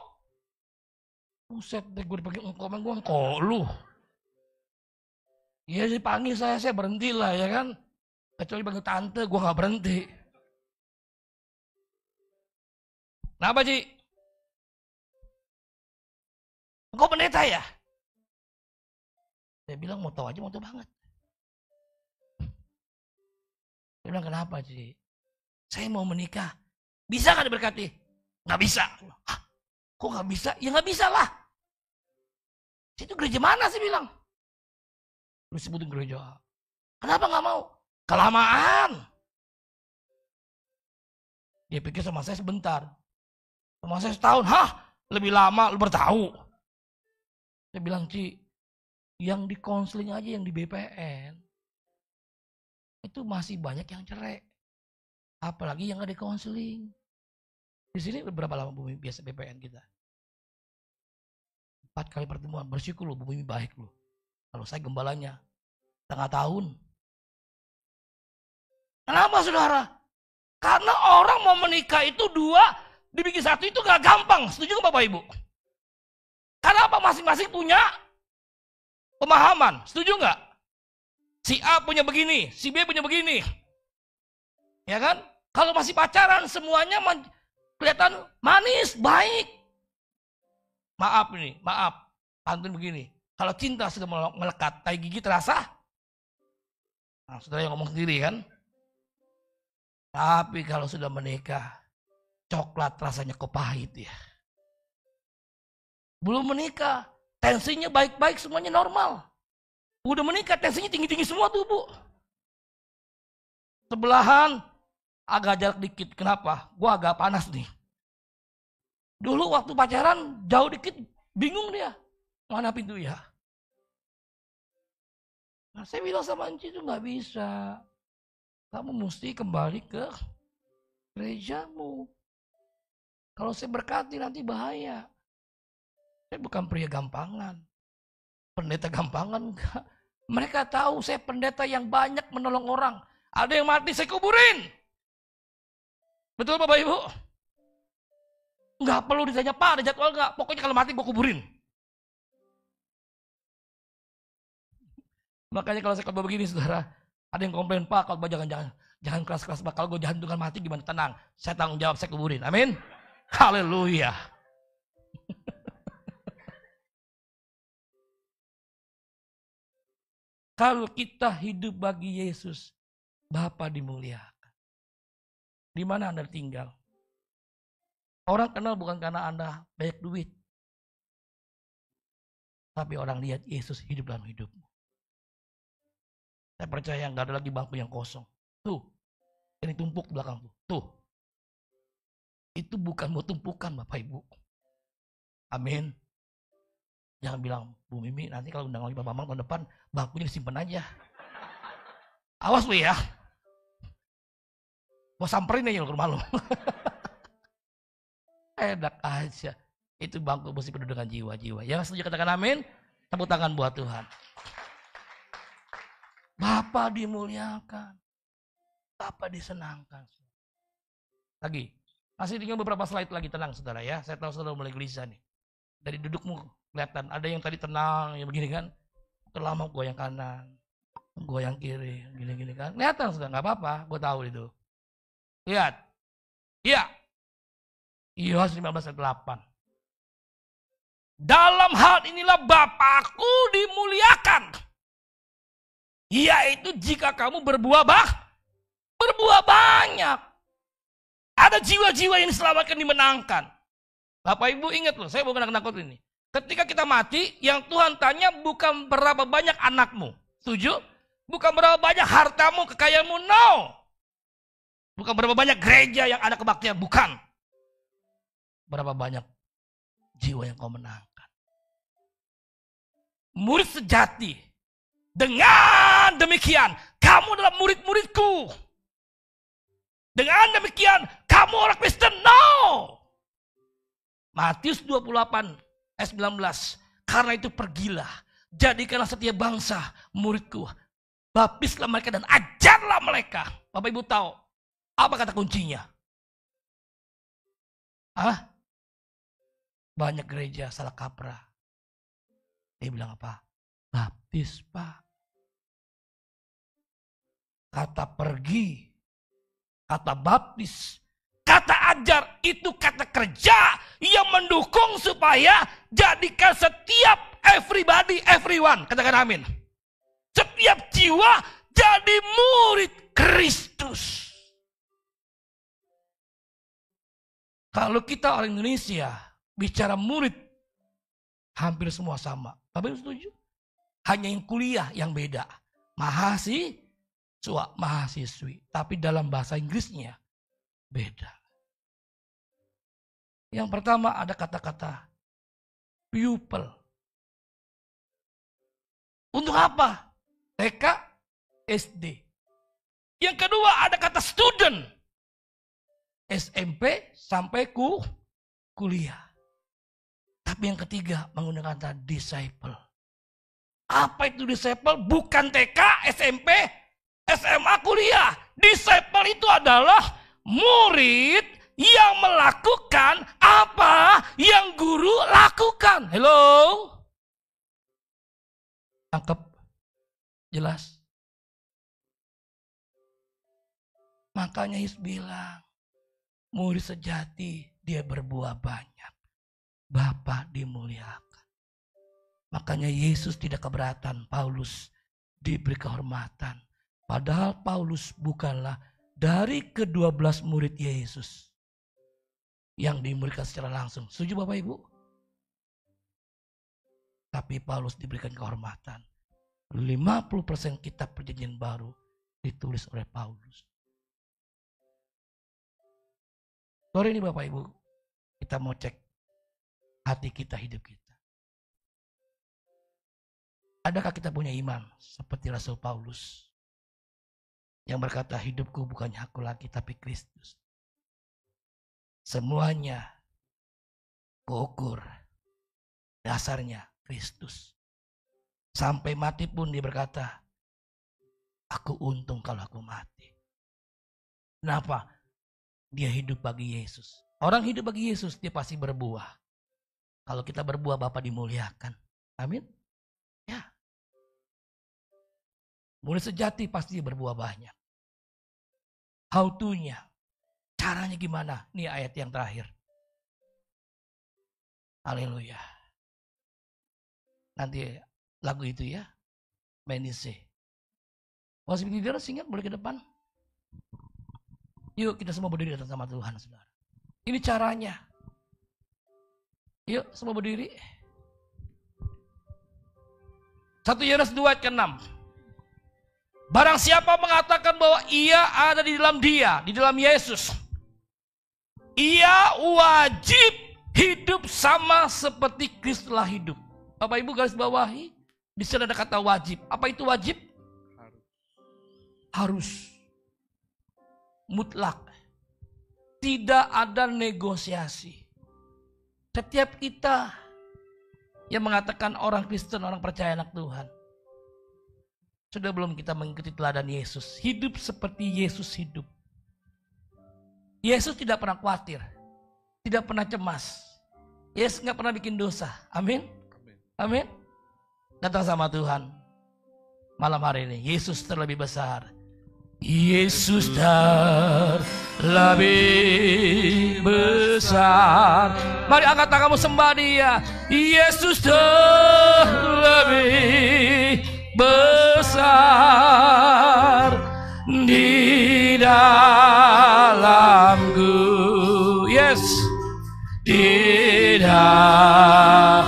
Buset deh gue dipanggil engkau lu. Iya dipanggil saya berhenti lah ya kan. Kecuali panggil tante, gue gak berhenti. Kenapa Ci? Engkau pendeta ya? Saya bilang mau tahu aja, mau tahu banget. Dia bilang kenapa Ci? Saya mau menikah. Bisa gak diberkati? Gak bisa. Hah? Kok gak bisa? Ya gak bisa lah. Itu gereja mana sih bilang? Terus sebutin gereja. Kenapa gak mau? Kelamaan. Dia pikir sama saya sebentar. Sama saya setahun. Hah? Lebih lama lu bertahu. Saya bilang, Ci, yang di konseling aja yang di BPN. Itu masih banyak yang cerai. Apalagi yang gak di konseling. Di sini berapa lama Bumi biasa BPN kita? 4 kali pertemuan. Bersyukur lu, Bumi baik lu. Kalau saya gembalanya, setengah tahun. Kenapa saudara? Karena orang mau menikah itu 2, dibikin 1 itu gak gampang. Setuju gak Bapak Ibu? Karena apa? Masing-masing punya pemahaman. Setuju nggak? Si A punya begini, si B punya begini. Ya kan? Kalau masih pacaran semuanya kelihatan manis, baik. Maaf nih, maaf. Pantun begini. Kalau cinta sudah melekat, tai gigi terasa. Nah, saudara yang ngomong sendiri kan. Tapi kalau sudah menikah, coklat rasanya kok pahit ya. Belum menikah, tensinya baik-baik, semuanya normal. Udah menikah, tensinya tinggi-tinggi semua tuh, Bu. Sebelahan, agak jarak dikit. Kenapa? Gua agak panas nih. Dulu waktu pacaran, jauh dikit, bingung dia. Mana pintu ya? Nah, saya bilang sama Anci itu nggak bisa. Kamu mesti kembali ke gerejamu. Kalau saya berkati nanti bahaya. Saya bukan pria gampangan. Pendeta gampangan enggak. Mereka tahu saya pendeta yang banyak menolong orang. Ada yang mati saya kuburin. Betul Bapak Ibu? Enggak perlu ditanya, Pak ada jadwal enggak? Pokoknya kalau mati gue kuburin. Makanya kalau saya khotbah begini saudara, ada yang komplain, Pak khotbah jangan keras-keras, Pak. Kalau gue jantungan mati gimana? Tenang, saya tanggung jawab, saya kuburin. Amin. Haleluya. Kalau kita hidup bagi Yesus, Bapa dimuliakan. Di mana Anda tinggal? Orang kenal bukan karena Anda banyak duit. Tapi orang lihat Yesus hidup dalam hidupmu. Saya percaya nggak ada lagi bangku yang kosong. Tuh, ini tumpuk belakang tuh. Tuh, itu bukan mau tumpukan Bapak Ibu. Amin. Jangan bilang, Bu Mimi nanti kalau undang lagi Bapak Mamang tahun depan, bangkunya disimpan aja. Awas lu ya. Mau samperin aja ke rumah lu. Enak aja. Itu bangku mesti penuh dengan jiwa-jiwa. Yang setuju katakan amin. Tepuk tangan buat Tuhan. Bapa dimuliakan. Bapa disenangkan. Lagi. Masih tinggal beberapa slide lagi, tenang saudara ya. Saya tahu saudara mulai gelisah nih. Dari dudukmu kelihatan. Ada yang tadi tenang, yang begini kan. Terlama goyang kanan. Goyang kiri. Gini-gini kan. Kelihatan saudara, gak apa-apa. Gue tahu itu. Lihat. Iya. Yohanes 15 ayat 8. Dalam hal inilah Bapakku dimuliakan. Yaitu jika kamu berbuah banyak. Ada jiwa-jiwa yang diselamatkan, dimenangkan. Bapak Ibu ingat loh, saya bukan nakut ini. Ketika kita mati, yang Tuhan tanya bukan berapa banyak anakmu. Setuju? Bukan berapa banyak hartamu, kekayaanmu, no. Bukan berapa banyak gereja yang ada kebaktian, bukan. Berapa banyak jiwa yang kau menangkan. Murid sejati. Dengan demikian, kamu adalah murid-muridku. Dengan demikian, kamu orang Kristen. No. Matius 28 ayat 19. Karena itu pergilah. Jadikanlah setiap bangsa muridku. Baptislah mereka dan ajarlah mereka. Bapak Ibu tahu. Apa kata kuncinya? Banyak gereja salah kaprah. Dia bilang apa? Baptis Pak. Kata pergi, kata baptis, kata ajar itu kata kerja yang mendukung supaya jadikan setiap everybody, everyone. Katakan amin. Setiap jiwa jadi murid Kristus. Kalau kita orang Indonesia bicara murid, hampir semua sama. Bapak Ibu setuju? Hanya yang kuliah yang beda. Mahasiswi. Tapi dalam bahasa Inggrisnya beda. Yang pertama ada kata-kata pupil. Untuk apa? TK, SD. Yang kedua ada kata student. SMP sampai kuliah. Tapi yang ketiga menggunakan kata disciple. Apa itu disciple? Bukan TK, SMP, SMA, kuliah. Disciple itu adalah murid yang melakukan apa yang guru lakukan. Hello? Tangkap? Jelas? Makanya Yesus bilang, murid sejati dia berbuah banyak, Bapa dimuliakan. Makanya Yesus tidak keberatan Paulus diberi kehormatan. Padahal Paulus bukanlah dari ke-12 murid Yesus yang dimuridkan secara langsung. Setuju Bapak Ibu? Tapi Paulus diberikan kehormatan. 50% kitab perjanjian baru ditulis oleh Paulus. Sore ini Bapak Ibu, kita mau cek hati kita, hidup kita. Adakah kita punya iman seperti Rasul Paulus yang berkata, hidupku bukannya aku lagi tapi Kristus. Semuanya kuukur dasarnya Kristus. Sampai mati pun dia berkata, aku untung kalau aku mati. Kenapa? Dia hidup bagi Yesus. Orang hidup bagi Yesus, dia pasti berbuah. Kalau kita berbuah, Bapa dimuliakan. Amin. Ya. Murid sejati pasti berbuah banyak. How to-nya. Caranya gimana? Ini ayat yang terakhir. Haleluya. Nanti lagu itu ya. Menise. Masih berdiri, ingat boleh ke depan. Yuk kita semua berdiri datang sama Tuhan, saudara. Ini caranya. Yuk semua berdiri. 1 Yohanes 2 ayat ke-6. Barang siapa mengatakan bahwa ia ada di dalam dia, di dalam Yesus, ia wajib hidup sama seperti Kristuslah hidup. Bapak Ibu garis bawahi, di sana ada kata wajib. Apa itu wajib? Harus. Mutlak. Tidak ada negosiasi. Setiap kita yang mengatakan orang Kristen, orang percaya anak Tuhan, sudah belum kita mengikuti teladan Yesus? Hidup seperti Yesus hidup. Yesus tidak pernah khawatir. Tidak pernah cemas. Yesus nggak pernah bikin dosa. Amin. Amin. Datang sama Tuhan. Malam hari ini. Yesus terlebih besar. Yesus terlebih besar. Mari angkat tanganmu sembah Dia. Yesus terlebih besar di dalamku. Yes, di dalam.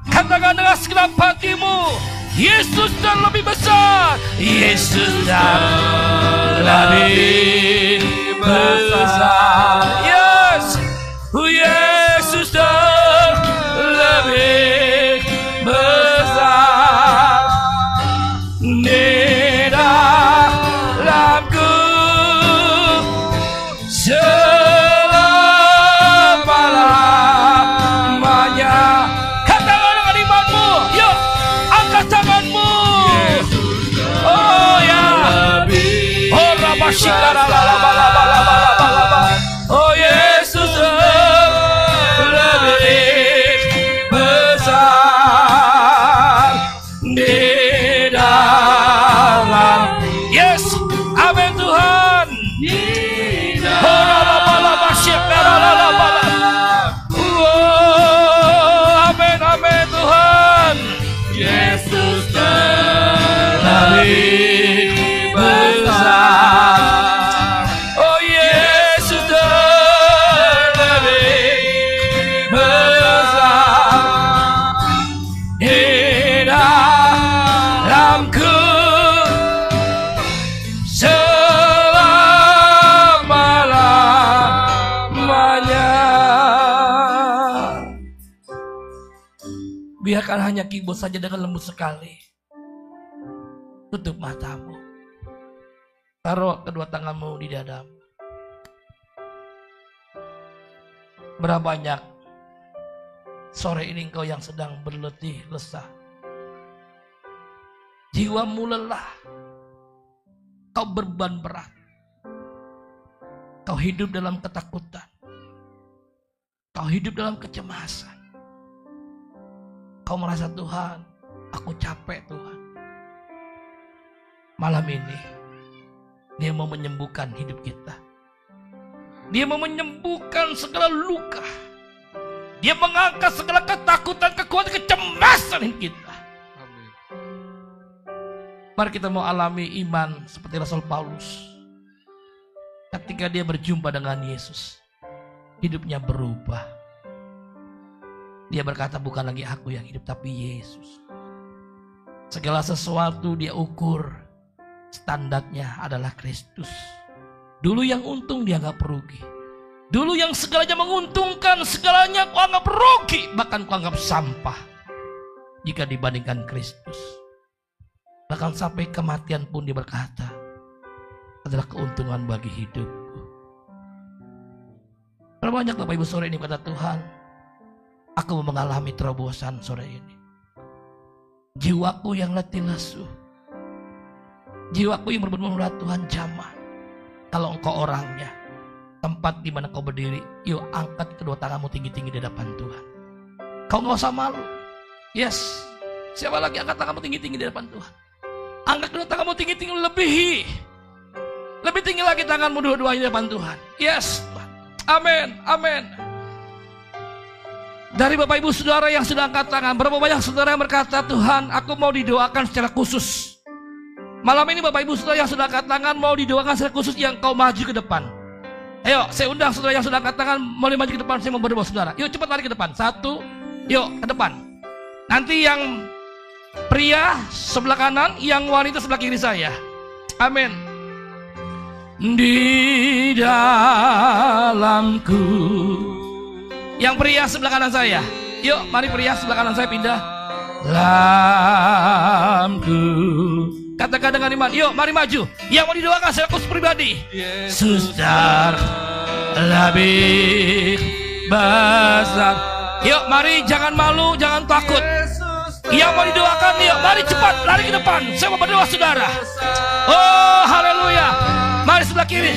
Katakan dengan segenap hatimu, Yesus terlebih besar. Yesus terlebih besar. Yes, Yesus terlebih besar di dalamku selama-lamanya. Katakan dengan imanmu, yuk angkat tanganmu. Oh ya, oh oh Yesus lebih besar di dalam. Yes, amin Tuhan. Amin, amin Tuhan. Yesus lebih besar. Oh Yesus lebih besar di dalamku selama-lamanya. Biarkan hanya keyboard saja dengan lembut sekali. Tutup matamu. Taruh kedua tanganmu di dadamu. Berapa banyak sore ini engkau yang sedang berletih lesah. Jiwamu lelah. Kau beban berat. Kau hidup dalam ketakutan. Kau hidup dalam kecemasan. Kau merasa, Tuhan, aku capek Tuhan. Malam ini Dia mau menyembuhkan hidup kita. Dia mau menyembuhkan segala luka. Dia mengangkat segala ketakutan, kekuatan, kecemasan kita. Amin. Mari kita mau alami iman seperti Rasul Paulus. Ketika dia berjumpa dengan Yesus, hidupnya berubah. Dia berkata, bukan lagi aku yang hidup, tapi Yesus. Segala sesuatu dia ukur, standarnya adalah Kristus. Dulu yang untung dia anggap rugi. Dulu yang segalanya menguntungkan, segalanya kau anggap rugi, bahkan kau anggap sampah jika dibandingkan Kristus. Bahkan sampai kematian pun dia berkata, adalah keuntungan bagi hidupku. Berapa banyak Bapak Ibu sore ini kata Tuhan, aku mau mengalami terobosan sore ini. Jiwaku yang letih lesu, jiwaku yang berbunyi Tuhan jamah. Kalau engkau orangnya, tempat di mana kau berdiri, yuk angkat kedua tanganmu tinggi-tinggi di hadapan Tuhan. Kau nggak usah malu. Yes, siapa lagi angkat tanganmu tinggi-tinggi di hadapan Tuhan? Angkat kedua tanganmu tinggi-tinggi, lebihi. Lebih tinggi lagi tanganmu dua-duanya di depan Tuhan. Yes, amin, amin. Dari Bapak Ibu Saudara yang sudah angkat tangan, berapa banyak saudara yang berkata, Tuhan, aku mau didoakan secara khusus. Malam ini Bapak Ibu Saudara yang sudah angkat tangan, mau didoakan secara khusus, yang kau maju ke depan. Ayo, saya undang saudara yang sudah angkat tangan, mulai maju ke depan, saya mau berdoa saudara. Yuk cepat lari ke depan, satu, yuk ke depan. Nanti yang pria sebelah kanan, yang wanita sebelah kiri saya. Amin. Di dalamku. Yang pria sebelah kanan saya. Yuk mari pria sebelah kanan saya pindah. Dalamku. Katakan dengan iman. Yuk mari maju. Yang mau didoakan secara khusus pribadi. Suster lebih besar. Yuk mari, jangan malu, jangan takut. Yang mau didoakan, yuk mari cepat lari ke depan. Saya mau berdoa saudara. Oh haleluya. Mari sebelah kiri.